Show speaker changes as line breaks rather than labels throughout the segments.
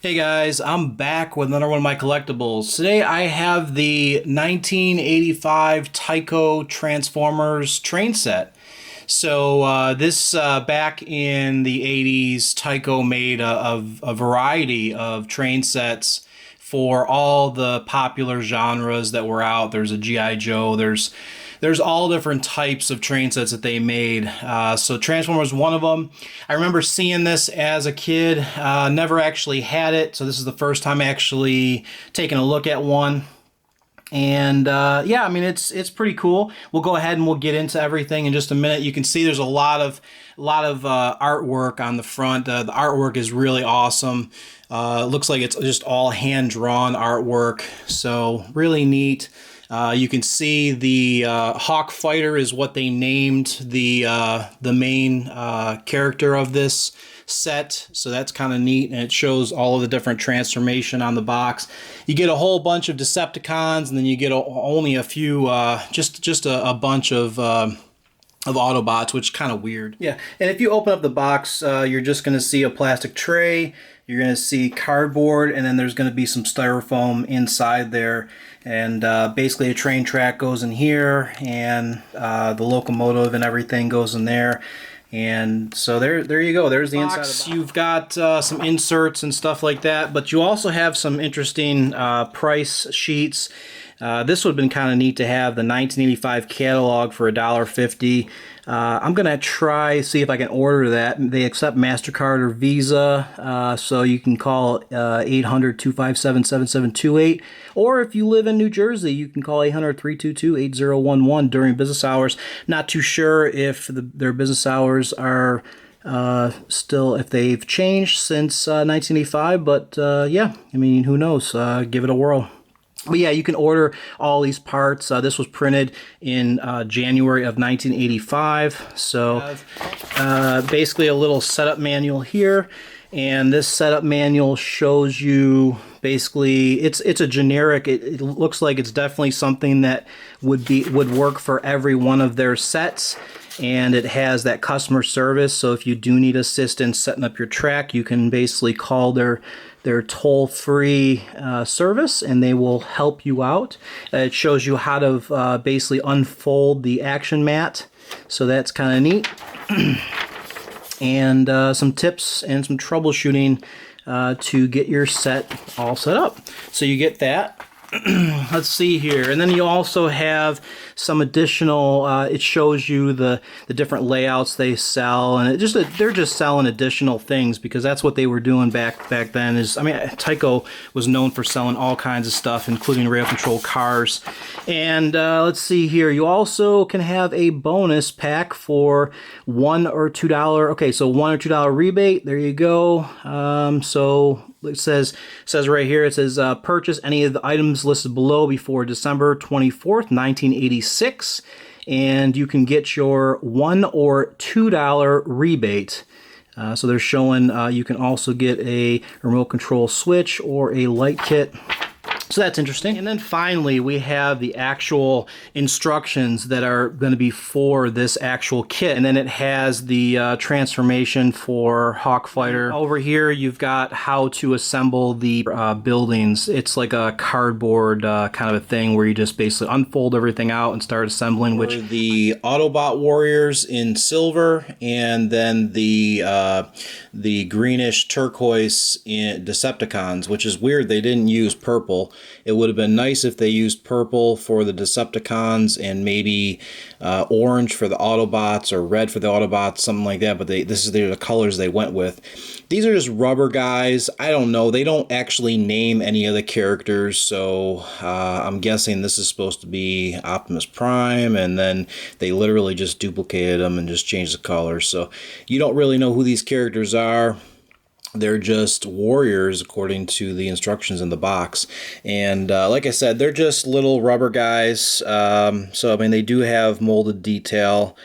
Hey guys, I'm back with another one of my collectibles. Today I have the 1985 Tyco Transformers train set. This back in the 80s, Tyco made a variety of train sets for all the popular genres that were out. There's a G.I. Joe, there's all different types of train sets that they made. So Transformers was one of them. I remember seeing this as a kid. Never actually had it, so this is the first time actually taking a look at one. And yeah, I mean it's pretty cool. We'll go ahead and we'll get into everything in just a minute. You can see there's a lot of artwork on the front. The artwork is really awesome. Looks like it's just all hand drawn artwork, so really neat. You can see the Hawk Fighter is what they named the main character of this set, so that's kind of neat, and it shows all of the different transformation on the box. You get a whole bunch of Decepticons, and then you get only a few, just a bunch of Autobots, which is kind of weird. Yeah, and if you open up the box, you're just going to see a plastic tray. You're going to see cardboard, and then there's going to be some styrofoam inside there. And basically a train track goes in here, and the locomotive and everything goes in there. And so there you go. There's the inside of the box. You've got some inserts and stuff like that, but you also have some interesting price sheets. This would have been kind of neat to have the 1985 catalog for $1.50. I'm gonna see if I can order that. They accept MasterCard or Visa, so you can call 800-257-7728, or if you live in New Jersey, you can call 800-322-8011 during business hours. Not too sure if their business hours are still, if they've changed since 1985, but yeah, I mean, who knows? Give it a whirl. But yeah, you can order all these parts. This was printed in January of 1985. So basically a little setup manual here. And this setup manual shows you basically, it's a generic, it looks like it's definitely something that would work for every one of their sets. And it has that customer service, so if you do need assistance setting up your track, you can basically call their toll-free service, and they will help you out. It shows you how to basically unfold the action mat, so that's kind of neat. And some tips and some troubleshooting to get your set all set up. So you get that. Let's see here, and then you also have some additional, it shows you the different layouts they sell, and they're just selling additional things, because that's what they were doing back then. I mean, Tyco was known for selling all kinds of stuff, including rail control cars. And let's see here, you also can have a bonus pack for $1 or $2. Okay, so $1 or $2 rebate, there you go. So it says right here, it says purchase any of the items listed below before December 24th, 1986, and you can get your $1 or $2 rebate. So they're showing you can also get a remote control switch or a light kit. So that's interesting. And then finally, we have the actual instructions that are going to be for this actual kit. And then it has the transformation for Hawk Fighter. Over here, you've got how to assemble the buildings. It's like a cardboard kind of a thing where you just basically unfold everything out and start assembling. Which the Autobot warriors in silver, and then the greenish turquoise in Decepticons, which is weird. They didn't use purple. It would have been nice if they used purple for the Decepticons and maybe orange for the Autobots or red for the Autobots, something like that. But these are the colors they went with. These are just rubber guys. I don't know. They don't actually name any of the characters, so I'm guessing this is supposed to be Optimus Prime, and then they literally just duplicated them and just changed the colors. So you don't really know who these characters are. They're just warriors according to the instructions in the box. And like I said, they're just little rubber guys. So, I mean, they do have molded detail.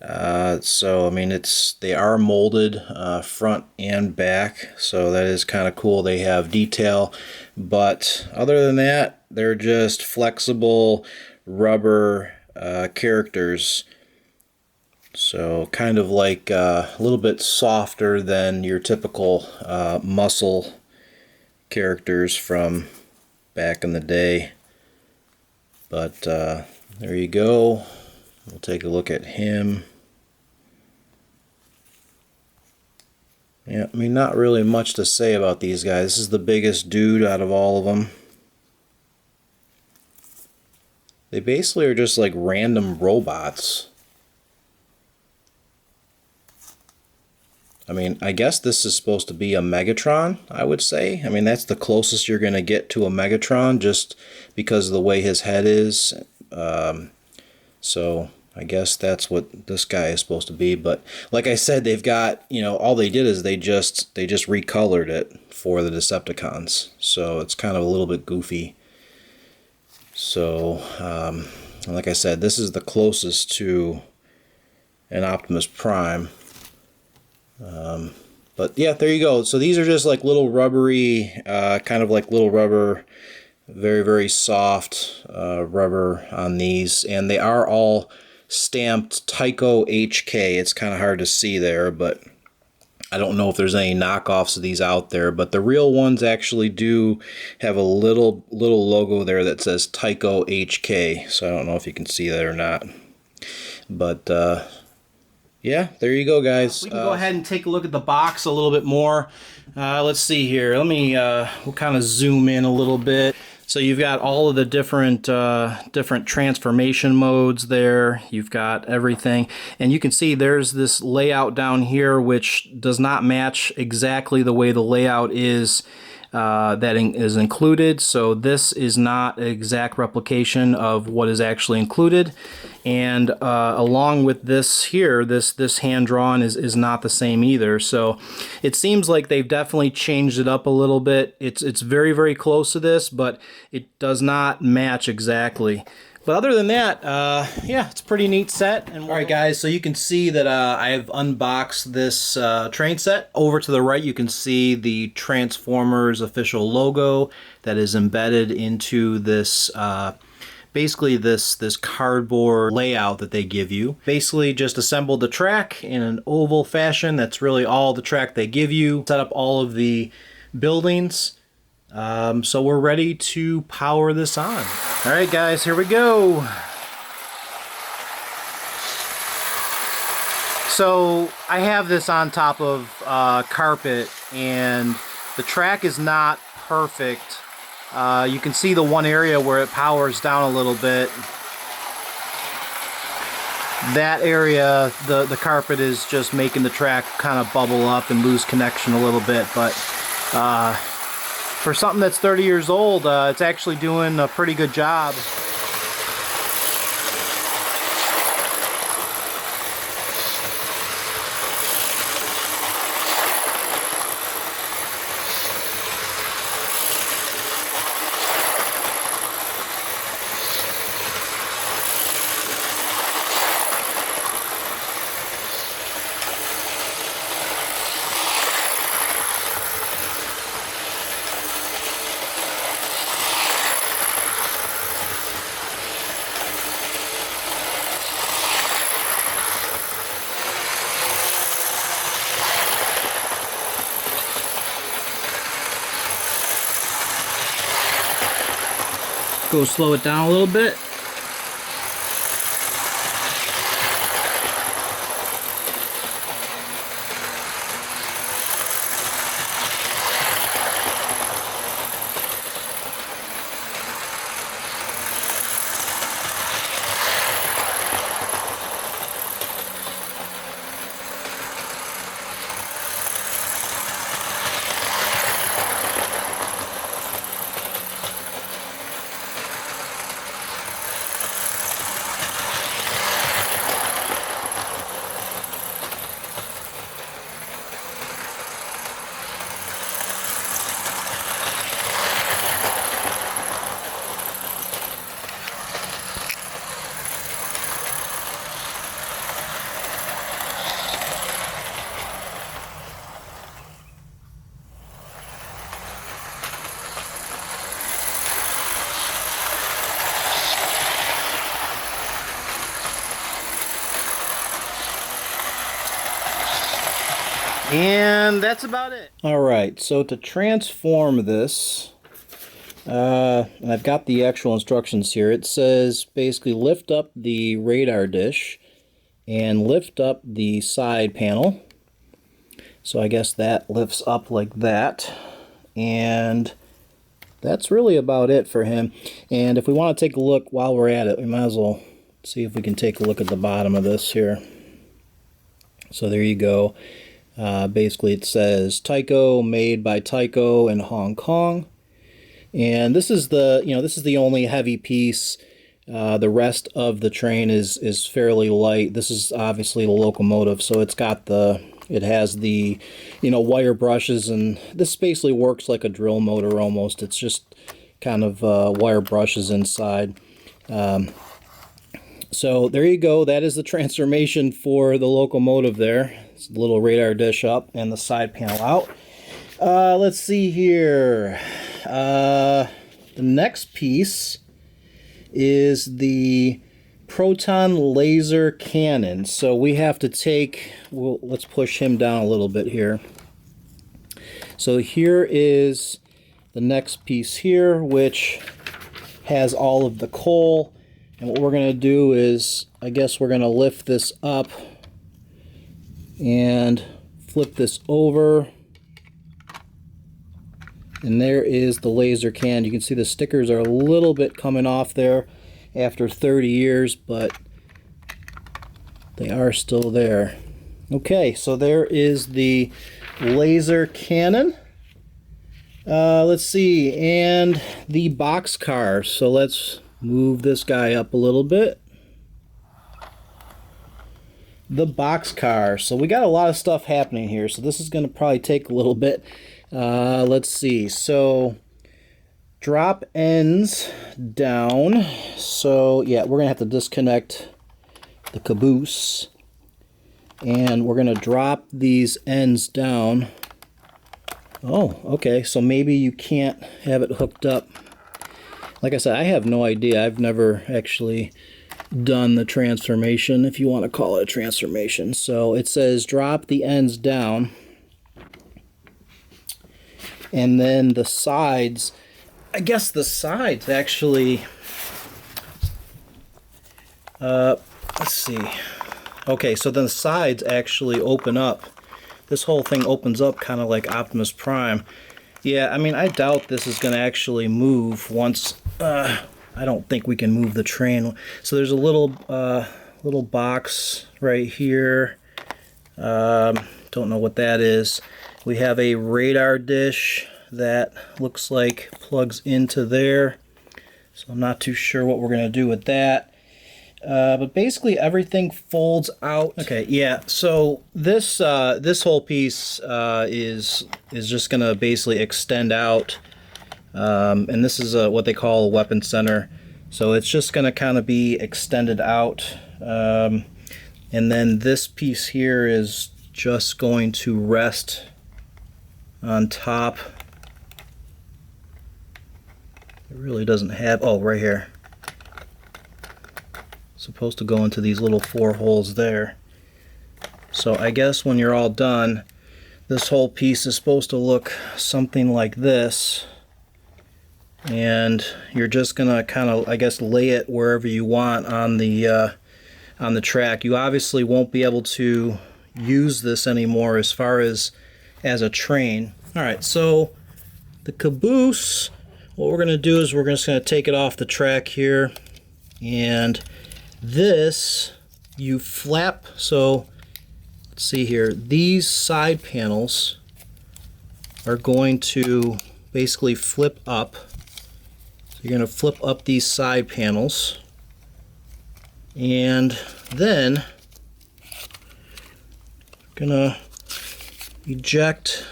So, I mean, they are molded front and back. So that is kind of cool. They have detail. But other than that, they're just flexible rubber characters. So kind of like a little bit softer than your typical muscle characters from back in the day. But there you go. We'll take a look at him. Yeah, I mean, not really much to say about these guys. This is the biggest dude out of all of them. They basically are just like random robots. I mean, I guess this is supposed to be a Megatron, I would say. I mean, that's the closest you're going to get to a Megatron just because of the way his head is. So I guess that's what this guy is supposed to be. But like I said, they've got, you know, all they did is they just recolored it for the Decepticons. So it's kind of a little bit goofy. So, like I said, this is the closest to an Optimus Prime. But yeah, there you go. So these are just like little rubbery, kind of like little rubber, very, very soft rubber on these. And they are all stamped Tyco HK. It's kind of hard to see there, but I don't know if there's any knockoffs of these out there, but the real ones actually do have a little logo there that says Tyco HK. So I don't know if you can see that or not. But yeah, there you go, guys. We can go ahead and take a look at the box a little bit more. Let's see here. Let me we'll kind of zoom in a little bit. So you've got all of the different transformation modes there. You've got everything, and you can see there's this layout down here which does not match exactly the way the layout is that is included. So this is not an exact replication of what is actually included. And along with this here, this hand-drawn is not the same either. So it seems like they've definitely changed it up a little bit. It's very, very close to this, but it does not match exactly. But other than that, yeah, it's a pretty neat set. And all right, guys, so you can see that I have unboxed this train set. Over to the right, you can see the Transformers official logo that is embedded into this basically this cardboard layout that they give you. Basically just assembled the track in an oval fashion. That's really all the track they give you. Set up all of the buildings. So we're ready to power this on. All right, guys, here we go. So I have this on top of carpet, and the track is not perfect. You can see the one area where it powers down a little bit. That area, the carpet is just making the track kind of bubble up and lose connection a little bit, but for something that's 30 years old, it's actually doing a pretty good job. Go slow it down a little bit. And that's about it. Alright, so to transform this, and I've got the actual instructions here, it says basically lift up the radar dish and lift up the side panel. So I guess that lifts up like that, and that's really about it for him. And if we want to take a look while we're at it, we might as well see if we can take a look at the bottom of this here. So there you go. Basically it says Tyco, made by Tyco in Hong Kong. And this is the, this is the only heavy piece. The rest of the train is fairly light. This is obviously the locomotive, so it has the, wire brushes, and this basically works like a drill motor almost. It's just kind of wire brushes inside. So there you go. That is the transformation for the locomotive there. It's a little radar dish up and the side panel out. Let's see here. The next piece is the proton laser cannon. So we have to take, well, let's push him down a little bit here. So here is the next piece here, which has all of the coal. And what we're going to do is, I guess we're going to lift this up and flip this over. And there is the laser can. You can see the stickers are a little bit coming off there after 30 years, but they are still there. Okay, so there is the laser cannon. Let's see, and the boxcar. So let's move this guy up a little bit. The boxcar. So we got a lot of stuff happening here, so this is going to probably take a little bit. Let's see. So drop ends down. So yeah, we're going to have to disconnect the caboose, and we're going to drop these ends down. Oh, okay. So maybe you can't have it hooked up. Like I said, I have no idea. I've never actually done the transformation, if you want to call it a transformation. So it says drop the ends down, and then the sides, I guess the sides actually, let's see. Okay, so then the sides actually open up. This whole thing opens up kind of like Optimus Prime. Yeah, I mean, I doubt this is going to actually move once. I don't think we can move the train. So there's a little little box right here. Don't know what that is. We have a radar dish that looks like plugs into there. So I'm not too sure what we're going to do with that. But basically everything folds out. Okay, yeah. So this this whole piece is just going to basically extend out. And this is what they call a weapon center. So it's just going to kind of be extended out. And then this piece here is just going to rest on top. It really doesn't have, oh, right here. It's supposed to go into these little 4 holes there. So I guess when you're all done, this whole piece is supposed to look something like this. And you're just gonna kind of, I guess, lay it wherever you want on the track. You obviously won't be able to use this anymore as far as a train. All right, so the caboose, what we're gonna do is we're just gonna take it off the track here, and this you flap. So let's see here, these side panels are going to basically flip up. You're going to flip up these side panels, and then you're going to eject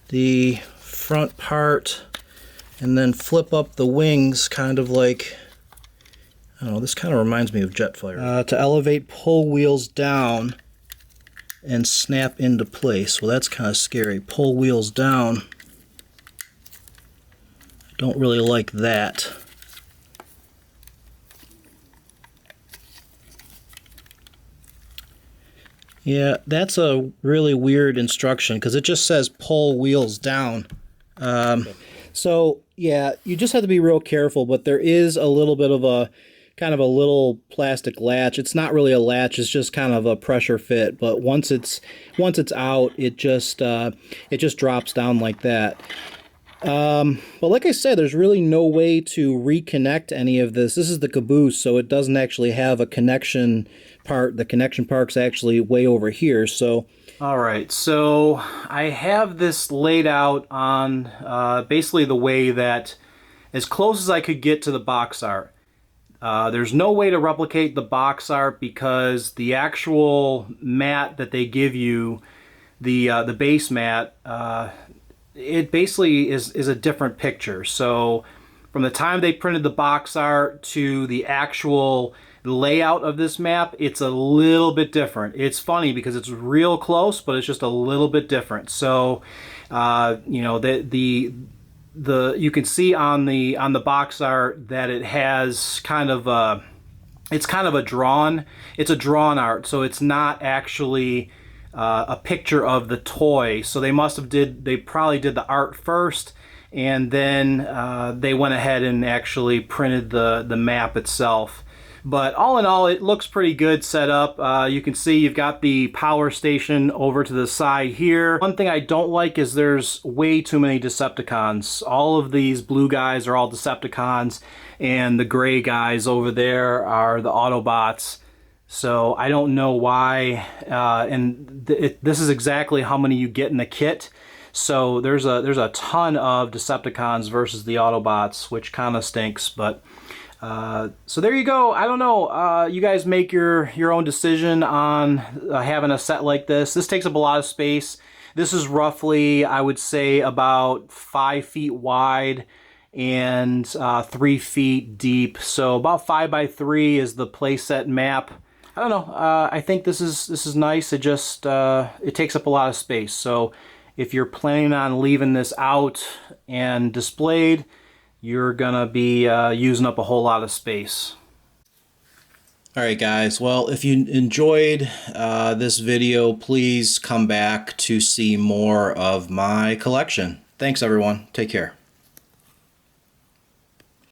the front part and then flip up the wings, kind of like, I don't know, this kind of reminds me of Jetfire. To elevate, pull wheels down and snap into place. Well, that's kind of scary. Pull wheels down. Don't really like that. Yeah, that's a really weird instruction because it just says pull wheels down. So yeah, you just have to be real careful, but there is a little bit of a kind of a little plastic latch. It's not really a latch, it's just kind of a pressure fit, but once it's out, it just drops down like that. But like I said, there's really no way to reconnect any of this. This is the caboose, so it doesn't actually have a connection part. The connection part's actually way over here. So, all right, so I have this laid out on basically the way that, as close as I could get to the box art. There's no way to replicate the box art because the actual mat that they give you, the base mat, it basically is a different picture. So from the time they printed the box art to the actual layout of this map, it's a little bit different. It's funny because it's real close, but it's just a little bit different. So you know, you can see on the box art that it has kind of a, it's a drawn art, so it's not actually a picture of the toy. So they probably did the art first, and then they went ahead and actually printed the map itself. But all in all, it looks pretty good set up. You can see you've got the power station over to the side here. One thing I don't like is there's way too many Decepticons. All of these blue guys are all Decepticons, and the gray guys over there are the Autobots. So I don't know why, this is exactly how many you get in the kit. So there's a ton of Decepticons versus the Autobots, which kind of stinks, but so there you go. I don't know. You guys make your own decision on having a set like this. This takes up a lot of space. This is roughly, I would say, about 5 feet wide and 3 feet deep. So about 5 by 3 is the playset map. I don't know. I think this is nice. It just it takes up a lot of space. So if you're planning on leaving this out and displayed, you're gonna be using up a whole lot of space. Alright guys, well, if you enjoyed this video, please come back to see more of my collection. Thanks everyone, take care.